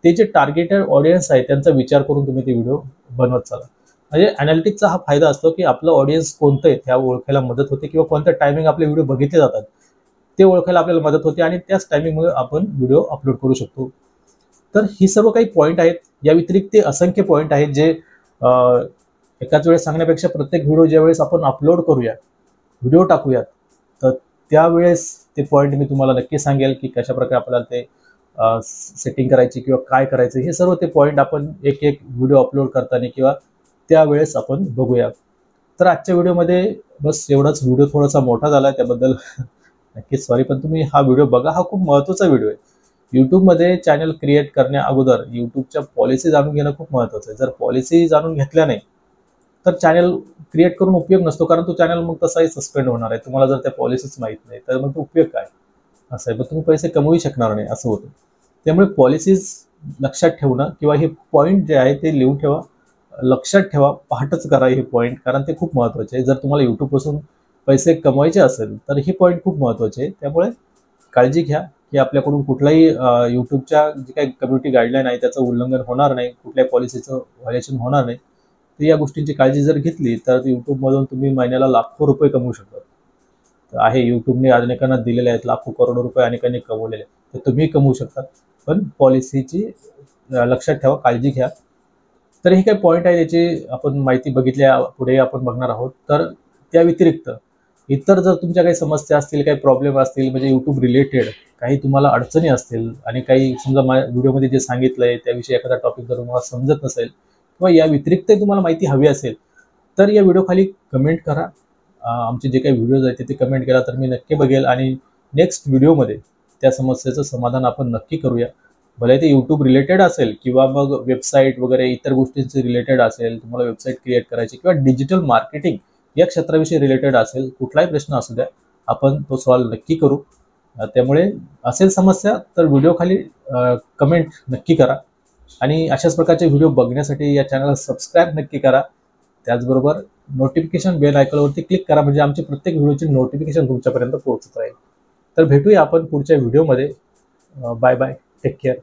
ते जे टार्गेटेड ऑडियन्स आहे त्यांचा विचार करून तुम्ही ते व्हिडिओ बनवत चाला. म्हणजे ॲनालिटिक्सचा हा फायदा असतो की आपलं ऑडियन्स कोणतं आहे त्या ओळखायला मदत होते किंवा कोणत्या टायमिंग आपले व्हिडिओ बघितले जातात ते ओळखायला आपल्याला मदत होते आणि त्याच टायमिंगमध्ये आपण व्हिडिओ अपलोड करू शकतो. तर ही सर्व काही पॉईंट आहेत. या व्यतिरिक्त असंख्य पॉईंट आहेत जे एकाच वेळेस सांगण्यापेक्षा प्रत्येक व्हिडिओ ज्यावेळेस आपण अपलोड करूया, व्हिडिओ टाकूयात, तर त्यावेळेस ते पॉईंट मी तुम्हाला नक्की सांगेल की कशा प्रकारे आपल्याला ते सेटिंग करायची किंवा काय करायचं, हे सर्व ते पॉईंट आपण एक एक व्हिडिओ अपलोड करताना किंवा त्यावेळेस आपण बघूया. तर आजच्या व्हिडिओमध्ये बस एवढाच. व्हिडिओ थोडासा मोठा झाला आहे त्याबद्दल नक्कीच सॉरी, पण तुम्ही हा व्हिडिओ बघा. हा खूप महत्त्वाचा व्हिडिओ आहे. यूट्यूबमध्ये चॅनल क्रिएट करण्या अगोदर यूट्यूबच्या पॉलिसी जाणून घेणं खूप महत्त्वाचं आहे. जर पॉलिसी जाणून घेतल्या नाही तर चॅनल क्रिएट करून उपयोग नसतो, कारण तो चॅनल मग तसाही सस्पेंड होणार आहे. तुम्हाला जर त्या पॉलिसीच माहीत नाही तर मग तो उपयोग काय. असं आहे, पण तुम्ही पैसे कमवू शकणार नाही असं होतं. त्यामुळे पॉलिसीज लक्षात ठेवणं किंवा हे पॉईंट जे आहे ते लिहून ठेवा, लक्षात ठेवा, पाठच करा हे पॉईंट, कारण ते खूप महत्त्वाचे आहे. जर तुम्हाला यूट्यूबपासून पैसे कमवायचे असेल तर हे पॉईंट खूप महत्त्वाचे आहे. त्यामुळे काळजी घ्या की आपल्याकडून कुठलाही यूट्यूबच्या जे काही कम्युनिटी गाईडलाईन आहे त्याचं उल्लंघन होणार नाही, कुठल्याही पॉलिसीचं व्हायलेशन होणार नाही. तर या गोष्टींची काळजी जर घेतली तर यूट्यूबमधून तुम्ही महिन्याला लाखो रुपये कमवू शकता. तर आहे, यूट्यूबने अनेकांना दिलेले आहेत, लाखो करोडो रुपये अनेकांनी कमवलेले आहेत, तर तुम्ही कमवू शकता. पण पॉलिसीची लक्षात ठेवा, काळजी घ्या. तर हे काही पॉईंट आहे, याची आपण माहिती बघितल्या पुढे आपण बघणार आहोत. तर त्या व्यतिरिक्त इतर जर तुमच्या काही समस्या असतील, काही प्रॉब्लेम असतील, म्हणजे यूट्यूब रिलेटेड काही तुम्हाला अडचणी असतील आणि काही समजा माझ्या व्हिडिओमध्ये जे सांगितलं आहे त्याविषयी एखादा टॉपिक जर तुम्हाला समजत नसेल किंवा या व्यतिरिक्त तुम्हाला माहिती हवी असेल तर या व्हिडिओ खाली कमेंट करा. आमचे जे काही व्हिडिओज आहेत ते कमेंट केला तर मी नक्की बघेल आणि नेक्स्ट व्हिडिओमध्ये त्या समस्येचं समाधान आपण नक्की करूया. भले ते यूट्यूब रिलेटेड असेल किंवा मग वेबसाईट वगैरे इतर गोष्टींचे रिलेटेड असेल, तुम्हाला वेबसाईट क्रिएट करायची किंवा डिजिटल मार्केटिंग या क्षेत्राविषयी रिलेटेड असेल, कुठलाही प्रश्न असू द्या, आपण तो सॉल्व्ह नक्की करू. त्यामुळे असेल समस्या तर व्हिडिओ खाली कमेंट नक्की करा आणि अशाच प्रकारचे व्हिडिओ बघण्यासाठी या चॅनलला सबस्क्राईब नक्की करा. त्याचबरोबर नोटिफिकेशन बेल आयकॉनवरती क्लिक करा, म्हणजे आमचे प्रत्येक व्हिडिओची नोटिफिकेशन तुमच्यापर्यंत पोहोचत राहील. तर भेटूया आपण पुढच्या व्हिडिओमध्ये. Bye bye, take care.